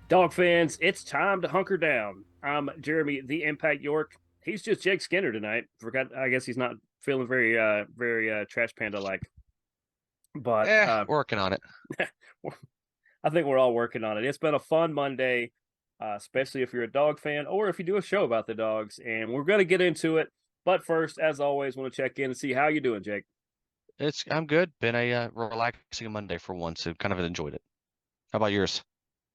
Dog fans, it's time to hunker down. I'm Jeremy, the Impact York. He's just Jake Skinner tonight. Forgot. I guess he's not feeling very trash panda like. But Working on it. I think we're all working on it. It's been a fun Monday, especially if you're a dog fan or if you do a show about the dogs. And we're going to get into it. But first, as always, want to check in and see how you doing, Jake. I'm good. Been a relaxing Monday for once, so kind of enjoyed it. How about yours?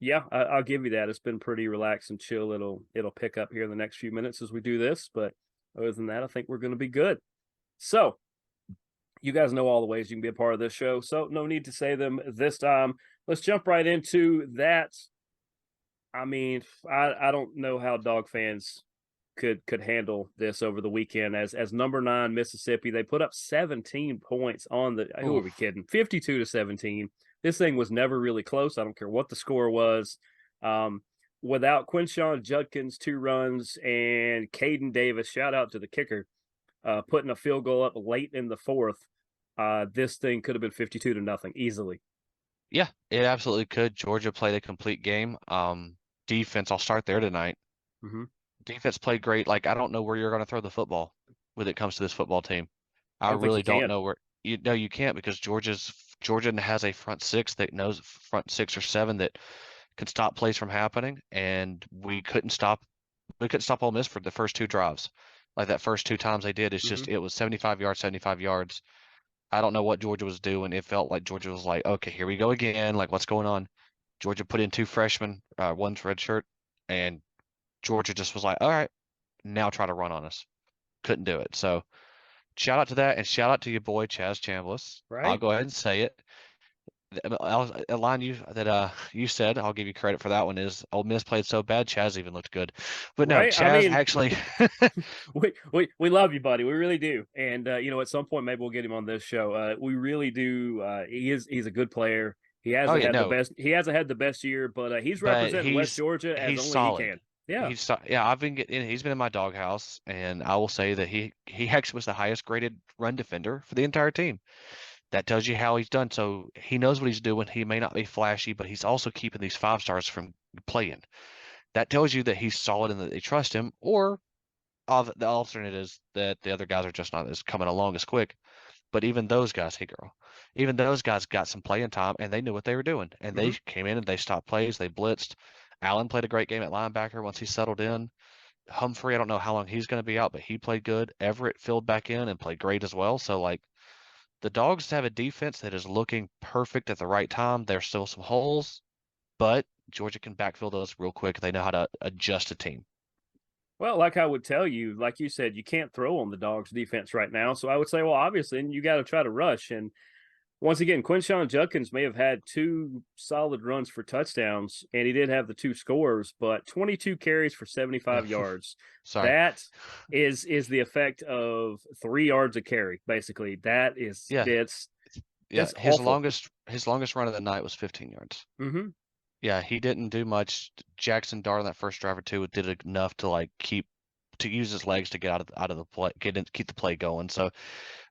Yeah, I'll give you that. It's been pretty relaxed and chill. It'll pick up here in the next few minutes as we do this. But other than that, I think we're going to be good. So, you guys know all the ways you can be a part of this show, so no need to say them this time. Let's jump right into that. I mean, I don't know how dog fans could handle this over the weekend as number 9 Mississippi. They put up 17 points on the who are we Oof. kidding? 52-17. This thing was never really close. I don't care what the score was. Um, Without Quinshawn Judkins 2 runs and Caden Davis, shout out to the kicker, putting a field goal up late in the fourth. This thing could have been 52-0 easily. Yeah, it absolutely could. Georgia played a complete game. Defense, I'll start there tonight. Mm-hmm. Defense played great. Like, I don't know where you're going to throw the football when it comes to this football team. I I don't think really you don't can. know where. You can't because Georgia has a front six or seven that can stop plays from happening, and we couldn't stop Ole Miss for the first two drives. Like that first two times they did, Mm-hmm. it was 75 yards, 75 yards. I don't know what Georgia was doing. It felt like Georgia was like, okay, here we go again. Like, what's going on? Georgia put in two freshmen, one's redshirt, and Georgia just was like, all right, now try to run on us. Couldn't do it. So shout out to that, and shout out to your boy Chaz Chambliss. I'll Right? go ahead and say it. A line you said, I'll give you credit for that one, is Ole Miss played so bad, Chaz even looked good. But no, Right? I Chaz mean, actually, we love you, buddy. We really do. And at some point maybe we'll get him on this show. We really do. He's a good player. He oh hasn't yeah, had the no, best. He hasn't had the best year, but he's but representing West he's Georgia as he's only he solid. can. Yeah. Yeah, I've been getting he's been in my doghouse, and I will say that he actually was the highest graded run defender for the entire team. That tells you how he's done. So he knows what he's doing. He may not be flashy, but he's also keeping these five stars from playing. That tells you that he's solid and that they trust him. Or the alternate is that the other guys are just not as coming along as quick. But even those guys, hey girl, even those guys got some playing time and they knew what they were doing. And Mm-hmm. they came in and they stopped plays. They blitzed. Allen played a great game at linebacker once he settled in. Humphrey, I don't know how long he's going to be out, but he played good. Everett filled back in and played great as well. So like the Dogs have a defense that is looking perfect at the right time. There's still some holes, but Georgia can backfill those real quick. They know how to adjust a team. Well, like I would tell you, like you said, you can't throw on the Dogs defense right now. So I would say, well, obviously, you got to try to rush. And once again, Quinshawn Judkins may have had 2 solid runs for touchdowns, and he did have the 2 scores, but 22 carries for 75 yards. Sorry. That is the effect of 3 yards a carry, basically. That is Yeah, yeah. that's His awful. longest his longest run of the night was 15 yards. Mm-hmm. Yeah, he didn't do much. Jackson Dart on that first drive or two did enough to like to use his legs to get out of the play, keep the play going. So,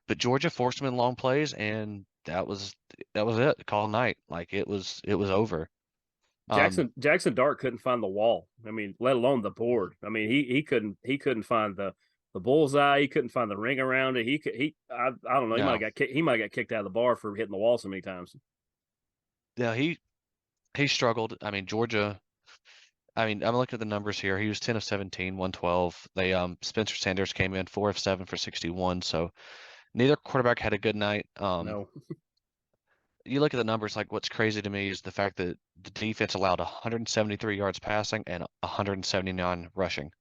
but Georgia forced him in long plays, and that was it. Call night. Like it was over. Um, Jackson Dart couldn't find the wall. I mean, let alone the board. I mean, he couldn't find the bullseye. He couldn't find the ring around it. I don't know. no, He might have got kicked out of the bar for hitting the wall so many times. no, he struggled. I mean, Georgia. I mean, I'm looking at the numbers here. He was 10 of 17, 112. Spencer Sanders came in 4 of 7 for 61. So neither quarterback had a good night. No. You look at the numbers, like what's crazy to me is the fact that the defense allowed 173 yards passing and 179 rushing.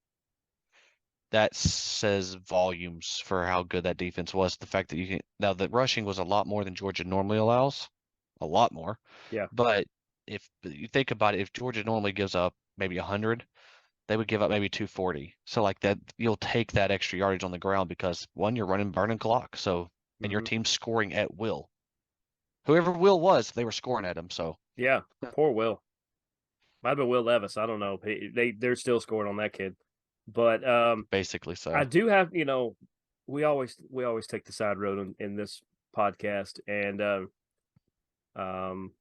That says volumes for how good that defense was. The fact that now the rushing was a lot more than Georgia normally allows, a lot more. Yeah. But if you think about it, if Georgia normally gives up maybe 100, they would give up maybe 240. So like that, you'll take that extra yardage on the ground because one, you're running burning clock. So, and your Hmm. team's scoring at will. Whoever Will was, they were scoring at him. So Yeah. Poor Will. Might have been Will Levis. I don't know. They're still scoring on that kid. But basically, I so do have, we always take the side road in this podcast, and um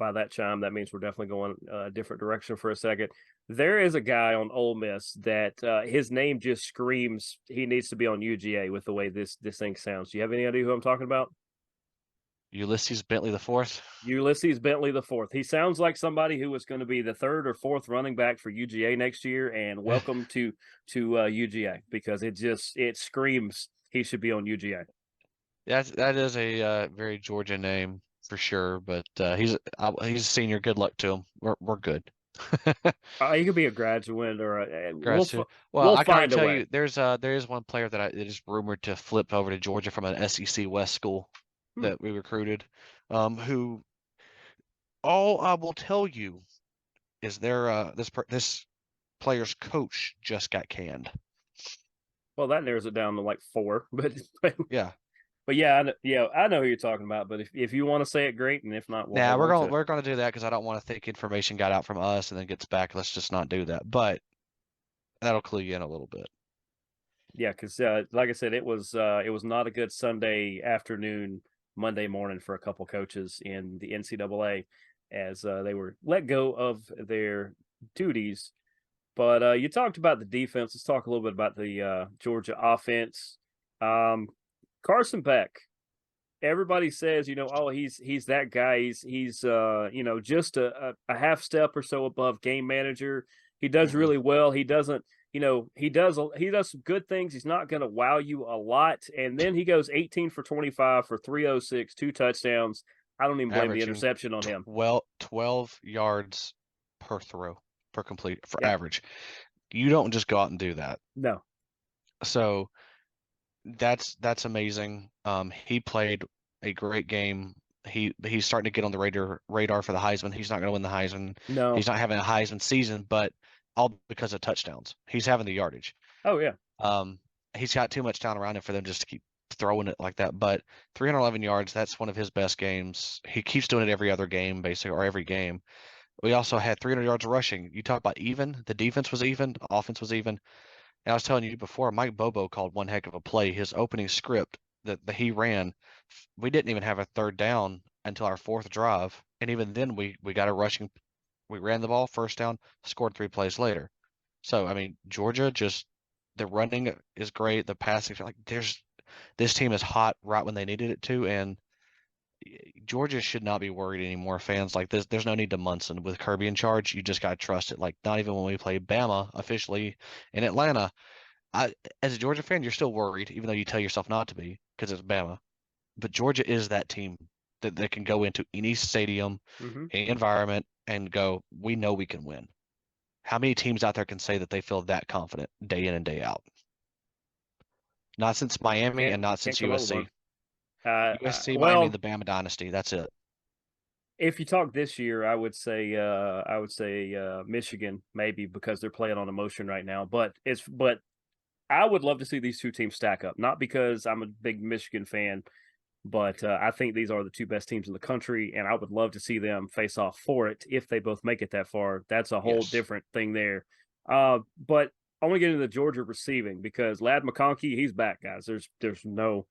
by that chime, that means we're definitely going a different direction for a second. There is a guy on Ole Miss that his name just screams he needs to be on UGA with the way this thing sounds. Do you have any idea who I'm talking about? Ulysses Bentley the fourth. Ulysses Bentley the fourth. He sounds like somebody who was going to be the third or fourth running back for UGA next year. And welcome to UGA, because it screams he should be on UGA. That is a very Georgia name for sure, but he's a senior. Good luck to him. We're good. He could be a graduate or Congrats to. Well, we'll I gotta find a tell way. you, there is one player that is rumored to flip over to Georgia from an SEC West school Hmm. that we recruited, who all I will tell you is this player's coach just got canned. Well, that narrows it down to like four, Yeah. but yeah, I know who you're talking about. But if you want to say it, great, and if not, we'll Now hold on to it. we're gonna do that because I don't want to think information got out from us and then gets back. Let's just not do that. But that'll clue you in a little bit. Yeah, because like I said, it was not a good Sunday afternoon, Monday morning for a couple coaches in the NCAA as they were let go of their duties. But you talked about the defense. Let's talk a little bit about the Georgia offense. Carson Beck. Everybody says, oh, he's that guy. He's just a half step or so above game manager. He does Mm-mm. really well. He doesn't, he does some good things. He's not going to wow you a lot. And then he goes 18 for 25 for 306, 2 touchdowns. I don't even blame the Averaging interception on him. 12 yards per throw per complete for Yeah. average. You don't just go out and do that. No. So that's amazing. He played a great game. He's starting to get on the radar for the Heisman. He's not going to win the Heisman. No. He's not having a Heisman season, but all because of touchdowns. He's having the yardage. Oh yeah. He's got too much talent around him for them just to keep throwing it like that. But 311 yards, that's one of his best games. He keeps doing it every other game, basically, or every game. We also had 300 yards rushing. You talk about even. The defense was even. The offense was even. And I was telling you before, Mike Bobo called one heck of a play. His opening script that he ran, we didn't even have a third down until our fourth drive. And even then, we got a rushing. We ran the ball, first down, scored 3 plays later. So, I mean, Georgia just, the running is great. The passing, like, this team is hot right when they needed it to. And Georgia should not be worried anymore, fans. Like this, there's no need to Munson with Kirby in charge. You just got to trust it. Like, not even when we play Bama officially in Atlanta, as a Georgia fan, you're still worried, even though you tell yourself not to be because it's Bama. But Georgia is that team that can go into any stadium, Mm-hmm. any environment, and go, we know we can win. How many teams out there can say that they feel that confident day in and day out? Not since Miami and not Can't since come up with USC. one. USC, Miami, Well, the Bama dynasty. That's it. if you talk this year, I would say Michigan, maybe, because they're playing on emotion right now. But I would love to see these two teams stack up. Not because I'm a big Michigan fan, but I think these are the two best teams in the country, and I would love to see them face off for it if they both make it that far. That's a whole Yes. different thing there. But I want to get into the Georgia receiving because Lad McConkey, he's back, guys. There's no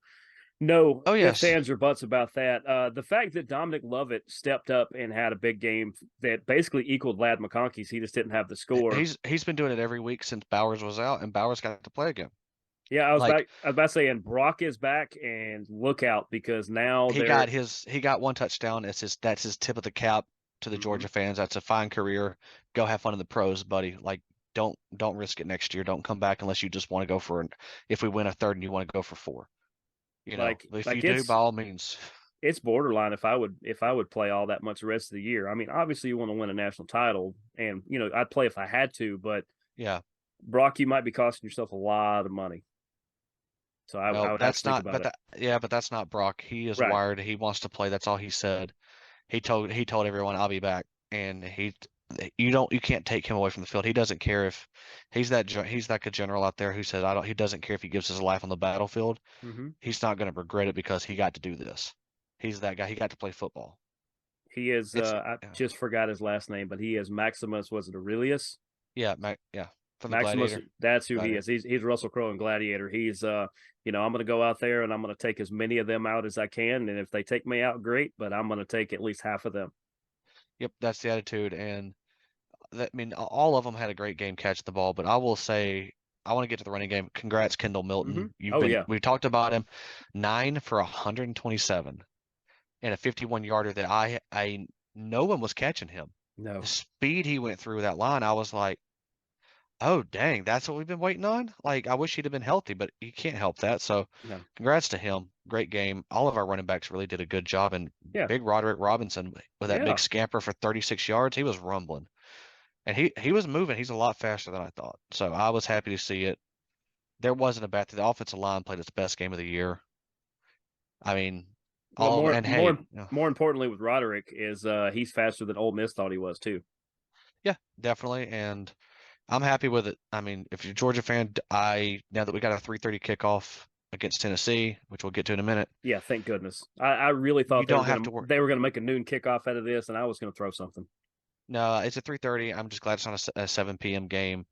Oh, ifs, yes. ands, or buts about that. The fact that Dominic Lovett stepped up and had a big game that basically equaled Lad McConkey's, he just didn't have the score. He's been doing it every week since Bowers was out, and Bowers got to play again. Yeah, Like I was about to say, and Brock is back, and look out because now he got 1 touchdown. That's his tip of the cap to the Mhm. Georgia fans. That's a fine career. Go have fun in the pros, buddy. Like don't risk it next year. Don't come back unless you just want to go for if we win a third and you want to go for 4. If you like do, by all means. it's borderline if I would play all that much the rest of the year. I mean, obviously you want to win a national title, and I'd play if I had to, but Yeah. Brock, you might be costing yourself a lot of money. So I Well, would have to that's think not, about it. but that's not Brock. He is Right. wired. He wants to play. That's all he said. He told everyone I'll be back, and you can't take him away from the field. He doesn't care if he's like a general out there who says I don't. He doesn't care if he gives his life on the battlefield. Mm-hmm. He's not going to regret it because he got to do this. He's that guy. He got to play football. He is. It's I just forgot his last name, but he is Maximus. Was it Aurelius? yeah, from the Maximus. Gladiator. That's who he Gladiator. is. He's Russell Crowe in Gladiator. He's I'm going to go out there and I'm going to take as many of them out as I can, and if they take me out, great. But I'm going to take at least half of them. Yep, that's the attitude. And that, I mean, all of them had a great game catching the ball, but I will say, I want to get to the running game. Congrats, Kendall Hmm. Milton. Oh yeah, We talked about him, 9 for 127 and a 51-yarder that I no one was catching him. The no, speed he went through that line, I was like, oh dang, that's what we've been waiting on. Like, I wish he'd have been healthy, but you can't help that. So, no, congrats to him. Great game. All of our running backs really did a good job, and yeah, big Roderick Robinson with that big yeah. scamper for 36 yards, he was rumbling. And he was moving. He's a lot faster than I thought. So I was happy to see it. There wasn't a bad thing. The offensive line played its best game of the year. I mean, But all of them. And hey, more importantly with Roderick is he's faster than Ole Miss thought he was too. yeah, definitely. And I'm happy with it. I mean, if you're a Georgia fan, now that we got a 3:30 kickoff against Tennessee, which we'll get to in a minute, Yeah, thank goodness. I really you thought don't have to worry. they were gonna make a noon kickoff out of this, and I was gonna throw something. No, it's a 3:30. I'm just glad it's not a 7 p.m. game.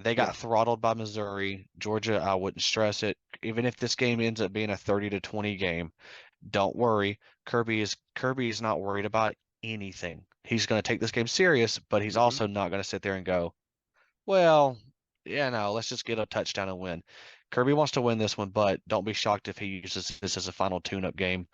They Yeah. got throttled by Missouri. Georgia, I wouldn't stress it. Even if this game ends up being a 30-20 game, don't worry. Kirby is not worried about anything. He's going to take this game serious, but he's Hmm. also not going to sit there and go, well, yeah, no, let's just get a touchdown and win. Kirby wants to win this one, but don't be shocked if he uses this as a final tune-up game,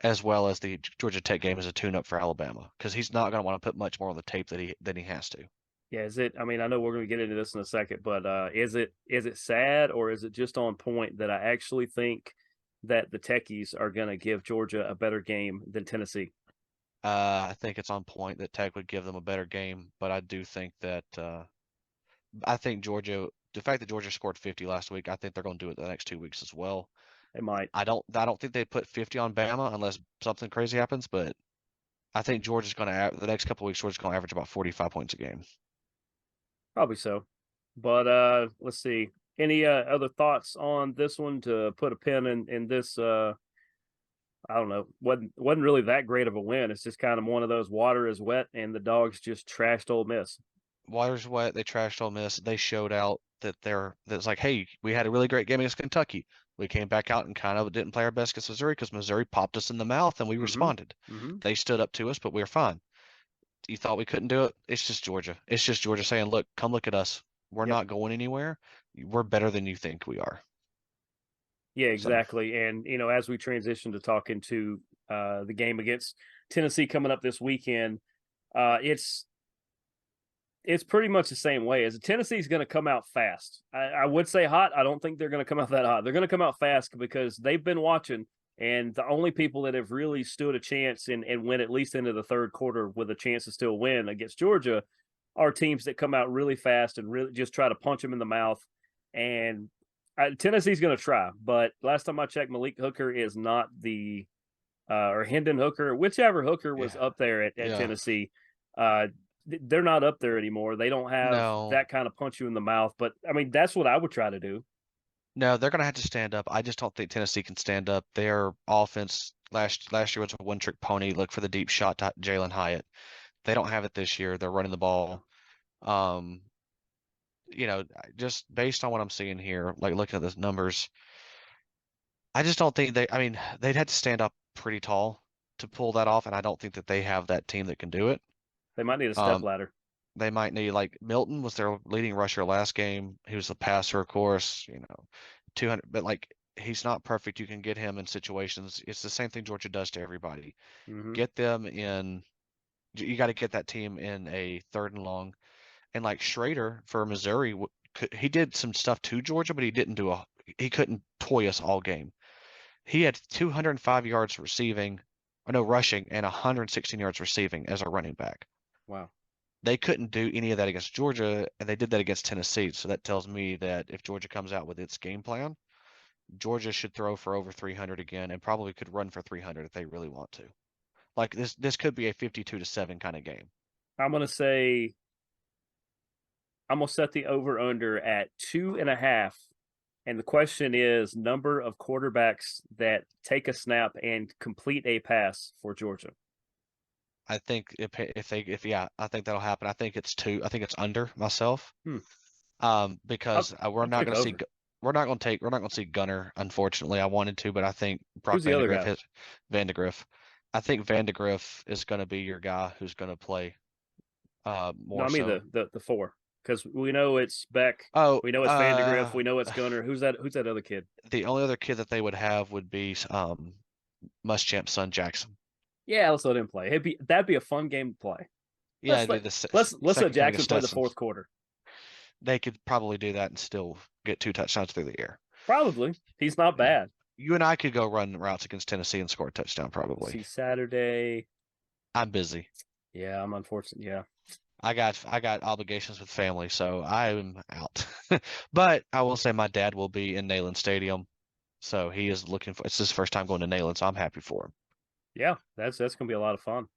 as well as the Georgia Tech game as a tune-up for Alabama, because he's not going to want to put much more on the tape than he has to. Yeah, is it? I mean, I know we're gonna get into this in a second, but is it sad or is it just on point that I actually think that the Techies are gonna give Georgia a better game than Tennessee? I think it's on point that Tech would give them a better game, but I do think that I think Georgia, the fact that Georgia scored 50 last week, I think they're going to do it the next 2 weeks as well. They might. I don't think they put 50 on Bama unless something crazy happens, but I think Georgia's going to the next couple of weeks Georgia's going to average about 45 points a game. Probably so. But let's see. Any other thoughts on this one to put a pin in this I don't know. Wasn't really that great of a win. It's just kind of one of those water is wet and the dogs just trashed Ole Miss. Water's wet. They trashed Ole Miss. They showed out that's like, hey, we had a really great game against Kentucky. We came back out and kind of didn't play our best against Missouri because Missouri popped us in the mouth and we Mm-hmm. responded. Mm-hmm. They stood up to us, but we were fine. You thought we couldn't do it? It's just Georgia. It's just Georgia saying, look, come look at us. We're Yep. not going anywhere. We're better than you think we are. Yeah, So exactly. And as we transition to talking to the game against Tennessee coming up this weekend, it's pretty much the same way. As Tennessee's going to come out fast. I would say hot. I don't think they're going to come out that hot. They're going to come out fast because they've been watching, and the only people that have really stood a chance and win at least into the third quarter with a chance to still win against Georgia are teams that come out really fast and really just try to punch them in the mouth. And Tennessee's going to try, but last time I checked, Malik Hooker is not the or Hendon Hooker, whichever Hooker was yeah, up there at yeah. Tennessee. Uh, they're not up there anymore. They don't have No, that kind of punch you in the mouth. But I mean, that's what I would try to do. no, they're gonna have to stand up. I just don't think Tennessee can stand up. Their offense last year was a one-trick pony. Look for the deep shot to Jalen Hyatt. They don't have it this year. They're running the ball. Um, just based on what I'm seeing here, like looking at the numbers, I just don't think I mean, they'd have to stand up pretty tall to pull that off, and I don't think that they have that team that can do it. They might need a step Um, ladder. they might need like Milton was their leading rusher last game. He was the passer, of course, 200, but like he's not perfect. You can get him in situations. It's the same thing Georgia does to everybody. Mm-hmm. Get them in. You got to get that team in a third and long. And like Schrader for Missouri, he did some stuff to Georgia, but he couldn't toy us all game. He had 205 yards receiving, or no, rushing, and 116 yards receiving as a running back. Wow. They couldn't do any of that against Georgia, and they did that against Tennessee. So that tells me that if Georgia comes out with its game plan, Georgia should throw for over 300 again, and probably could run for 300 if they really want to. Like this could be a 52-7 kind of game. I'm gonna say I'm gonna set the over under at 2.5. And the question is number of quarterbacks that take a snap and complete a pass for Georgia. I think if yeah, I think that'll happen. I think it's two. I think it's under myself. Hmm. Because we're I'll not take going to see over. we're not going to see Gunner. Unfortunately, I wanted to, but I think Who's Brock the other Vandegrift guy? has Vandegrift. I think Vandegrift is going to be your guy who's going to play No, more I mean so. the four, because we know it's Beck, Oh, we know it's Vandegrift, we know it's Gunner. Who's that other kid? the only other kid that they would have would be Muschamp's son Jackson. Yeah, let's let him play. That'd be a fun game to play. Yeah, Let's it'd be let the let's let second coming of Jackson play the Stetson. fourth quarter. They could probably do that and still get 2 touchdowns through the air. Probably. He's not Yeah. bad. You and I could go run routes against Tennessee and score a touchdown Let's probably. see, Saturday. I'm busy. Yeah, I'm unfortunate. Yeah. I got obligations with family, so I'm out. But I will say my dad will be in Neyland Stadium, so he is looking for. It's his first time going to Neyland, so I'm happy for him. Yeah, that's gonna be a lot of fun.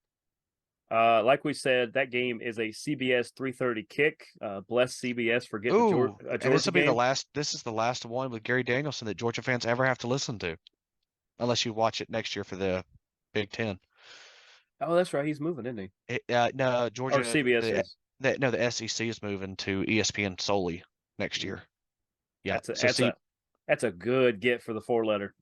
Like we said, that game is a CBS 3:30 kick. Bless CBS for getting Ooh, a and this Georgia will be the game. last. This is the last one with Gary Danielson that Georgia fans ever have to listen to, unless you watch it next year for the Big Ten. Oh, that's right. He's moving, isn't he? No, Or Georgia. CBS is. The SEC is moving to ESPN solely next Mm. year. Yeah. That's a So that's see, a that's a good get for the four letter.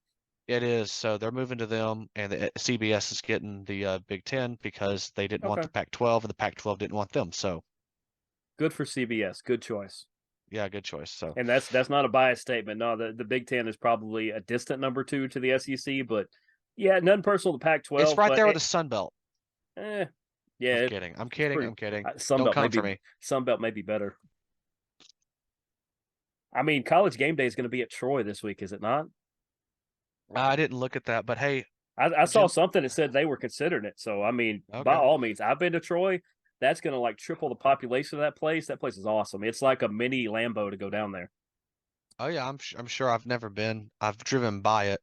it is. So they're moving to them, and the CBS is getting the Big Ten because they didn't want Okay, the Pac-12, and the Pac-12 didn't want them. So good for CBS. Good choice. yeah, good choice. So And that's not a biased statement. No, the Big Ten is probably a distant number two to the SEC, but yeah, nothing personal to it's Pac-12, right but there with the Sun Belt. eh, I'm yeah, kidding. I'm it's kidding. pretty. I'm kidding. Sun Don't Belt come for me. May be better. I mean, College Game Day is going to be at Troy this week, is it not? I didn't look at that, but hey, I saw Jim. something that said they were considering it. So I mean, by Okay. all means, I've been to Troy. That's going to like triple the population of that place. That place is awesome. It's like a mini Lambo to go down there. Oh yeah, I'm sure I've never been. I've driven by it.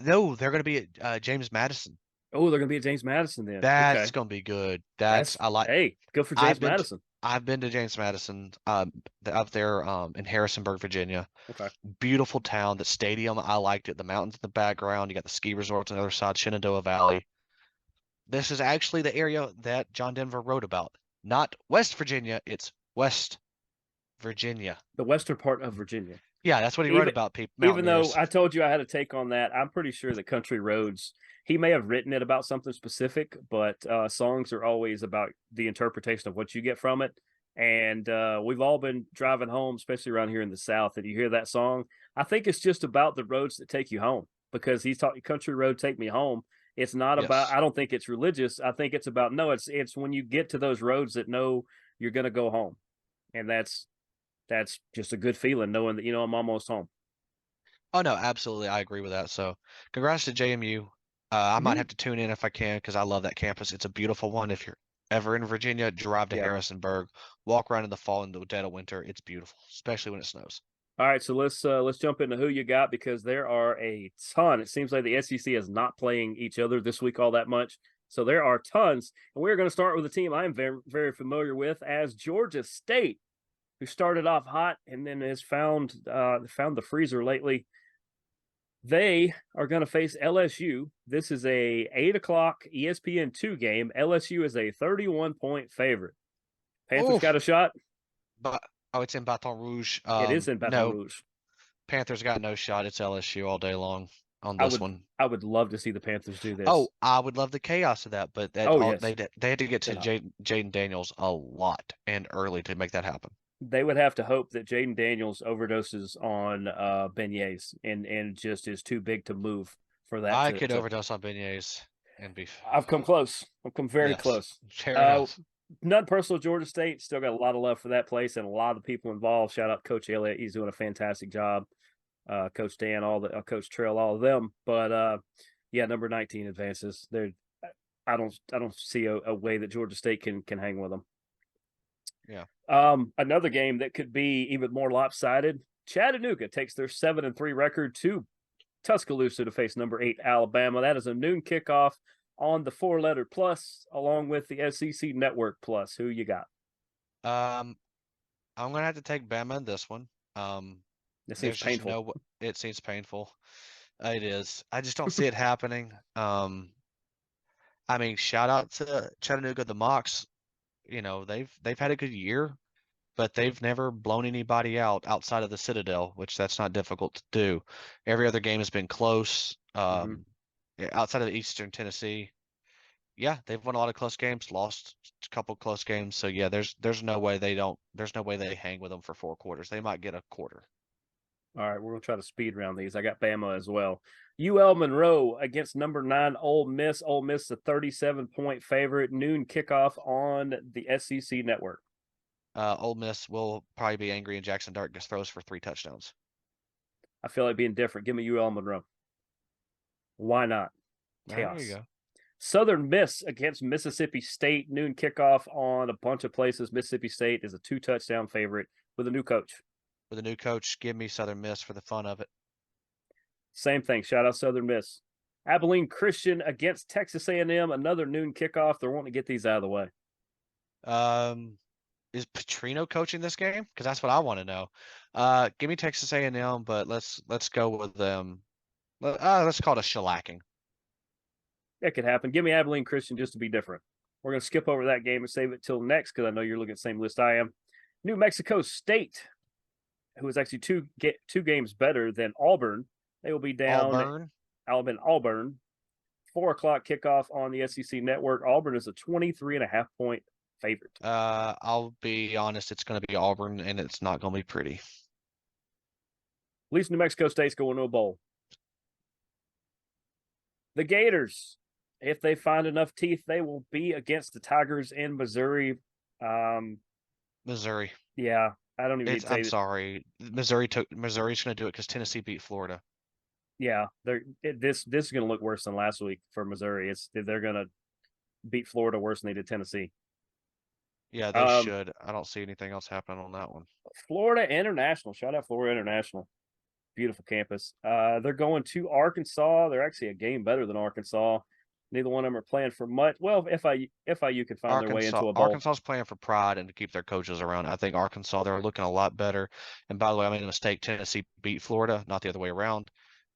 No, they're going to be at James Madison. Oh, they're going to be at James Madison then. That's Okay, going to be good. That's that's I like. hey, good for I've James been to, Madison. I've been to James Madison, up there in Harrisonburg, Virginia. Okay, Beautiful town. The stadium, I liked it. The mountains in the background. You got the ski resorts on the other side, Shenandoah Valley. This is actually the area that John Denver wrote about. Not West Virginia, it's West Virginia. the western part of Virginia. Yeah, that's what he wrote Even about, people, even though mountaineers. I told you I had a take on that, I'm pretty sure that Country Roads. He may have written it about something specific, but songs are always about the interpretation of what you get from it. And we've all been driving home, especially around here in the South, and you hear that song. I think it's just about the roads that take you home because he's talking Country Road Take Me Home. It's not about. Yes. I don't think it's religious. I think it's about no. It's when you get to those roads that know you're going to go home, and that's just a good feeling knowing that I'm almost home. Oh no, absolutely. I agree with that. So congrats to JMU. I might Mm-hmm. have to tune in if I can because I love that campus. It's a beautiful one. If you're ever in Virginia, drive to Yeah. Harrisonburg, walk around in the fall and the dead of winter. It's beautiful, especially when it snows. All right, so let's jump into who you got because there are a ton. It seems like the SEC is not playing each other this week all that much. So there are tons, and we're going to start with a team I'm very familiar with as Georgia State, who started off hot and then has found the freezer lately. They are going to face LSU. This is a 8 o'clock ESPN2 game. LSU is a 31-point favorite. Panthers got Oof. a shot. But oh, it's in Baton Rouge. It is in Baton No, Rouge. Panthers got no shot. It's LSU all day long on I this would one. I would love to see the Panthers do Oh, this. I would love the chaos of that, but Oh yes, they had to get to they'd Jaden Daniels a lot and early to make that happen. they would have to hope that Jaden Daniels overdoses on beignets and just is too big to move for that I to could to. overdose on beignets and beef. I've come close. I've come very Yes, close. fair Uh, enough. None personal. Georgia State still got a lot of love for that place and a lot of the people involved. Shout out Coach Elliott. He's doing a fantastic job. Coach Dan, all the Coach Trail, all of them. But yeah, number 19 advances. I don't see a way that Georgia State can hang with them. Yeah. Another game that could be even more lopsided. Chattanooga takes their 7-3 record to Tuscaloosa to face number 8 Alabama. That is a noon kickoff on the 4-letter plus, along with the SEC Network plus. Who you got? Um, I'm gonna have to take Bama in this one. This seems There's just painful. no. It seems painful. It is. I just don't see it happening. I mean, shout out to Chattanooga, the Mocs. They've had a good year, but they've never blown anybody out outside of the Citadel, which that's not difficult to do. Every other game has been close. Mm-hmm. outside of Eastern Tennessee, yeah, they've won a lot of close games, lost a couple close games. So yeah, there's no way they hang with them for 4 quarters. They might get a quarter. All right, we're gonna try to speed round these. I got Bama as well. UL Monroe against number 9 Ole Miss. Ole Miss, a 37-point favorite. Noon kickoff on the SEC network. Ole Miss will probably be angry, and Jackson Dart just throws for 3 touchdowns. I feel like being different. Give me UL Monroe. Why not? There you Chaos. go. Southern Miss against Mississippi State. Noon kickoff on a bunch of places. Mississippi State is a 2-touchdown favorite with a new coach. With a new coach, give me Southern Miss for the fun of it. Same thing. Shout out Southern Miss. Abilene Christian against Texas A&M. Another noon kickoff. They're wanting to get these out of the way. Is Petrino coaching this game? Because that's what I want to know. Give me Texas A&M, but let's go with them. Let's call it a shellacking. It could happen. Give me Abilene Christian just to be different. We're going to skip over that game and save it till next because I know you're looking at the same list I am. New Mexico State, who is actually two games better than Auburn. They will be down. Auburn. 4:00 kickoff on the SEC network. Auburn is a 23.5-point favorite. I'll be honest, it's going to be Auburn, and it's not going to be pretty. At least New Mexico State's going to a bowl. The Gators, if they find enough teeth, they will be against the Tigers in Missouri. Missouri. Yeah, I don't even need to say I'm sorry. Missouri's going to do it because Tennessee beat Florida. Yeah, this is going to look worse than last week for Missouri. They're going to beat Florida worse than they did Tennessee. Yeah, they should. I don't see anything else happening on that one. Florida International. Shout out Florida International. Beautiful campus. They're going to Arkansas. They're actually a game better than Arkansas. Neither one of them are playing for much. Well, FIU could find their way into a bowl. Arkansas's playing for pride and to keep their coaches around. I think Arkansas, they're looking a lot better. And by the way, I made a mistake. Tennessee beat Florida, not the other way around.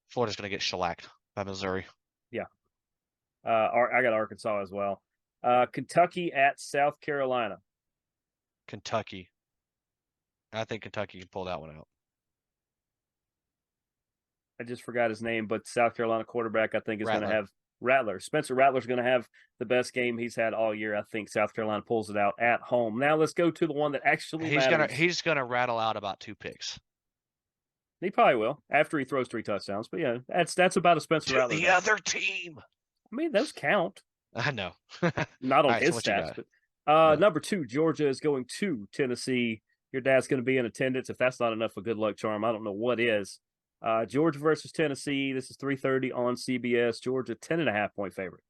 Florida's going to get shellacked by Missouri. Yeah. I got Arkansas as well. Kentucky at South Carolina. Kentucky. I think Kentucky can pull that one out. I just forgot his name, but South Carolina quarterback, I think, is going to have Rattler. Spencer Rattler's going to have the best game he's had all year. I think South Carolina pulls it out at home. Now let's go to the one that actually matters. He's gonna rattle out about 2 picks. He probably will after he throws 3 touchdowns. But yeah, that's about a Spencer Rattler. The other team. I mean, those count. I know. Not on his stats, but number 2, Georgia is going to Tennessee. Your dad's going to be in attendance. If that's not enough of a good luck charm, I don't know what is. Georgia versus Tennessee. This is 3:30 on CBS. Georgia 10.5-point favorite.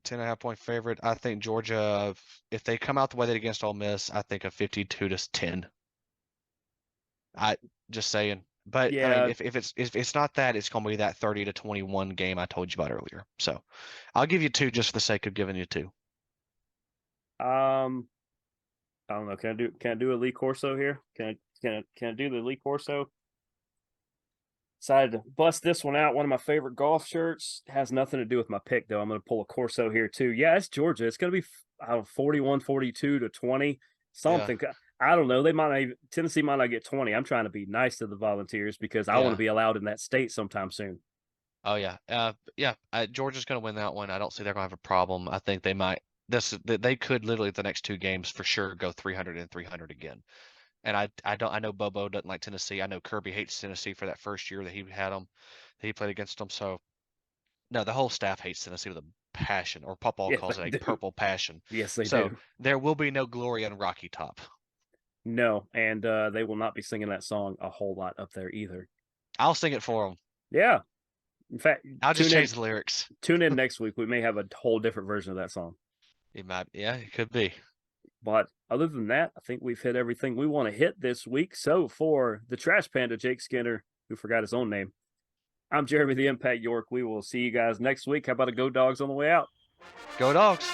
10.5-point favorite. I think Georgia, if they come out the way they did against Ole Miss, I think a 52-10. I just saying. But yeah, I mean, if it's not that, it's going to be that 30-21 game I told you about earlier. So I'll give you 2 just for the sake of giving you 2. I don't know. Can I do a Lee Corso here? Can I do the Lee Corso? Decided to bust this one out. One of my favorite golf shirts. Has nothing to do with my pick, though. I'm going to pull a Corso here, too. Yeah, it's Georgia. It's going to be 41-42-20, something. Yeah. I don't know. Tennessee might not get 20. I'm trying to be nice to the Volunteers because I want to be allowed in that state sometime soon. Oh, yeah. Georgia's going to win that one. I don't see they're going to have a problem. I think they might. They could literally the next 2 games for sure go 300 and 300 again. And I know Bobo doesn't like Tennessee. I know Kirby hates Tennessee for that first year that he had them, that he played against them. So no, the whole staff hates Tennessee with a passion, or Papa calls it a purple passion. Yes, they do. So there will be no glory on Rocky Top. No, and they will not be singing that song a whole lot up there either. I'll sing it for them. Yeah. In fact, I'll just change the lyrics. Tune in next week. We may have a whole different version of that song. It could be. But other than that, I think we've hit everything we want to hit this week. So for the Trash Panda, Jake Skinner, who forgot his own name, I'm Jeremy the Impact York. We will see you guys next week. How about a Go Dogs on the way out? Go Dogs.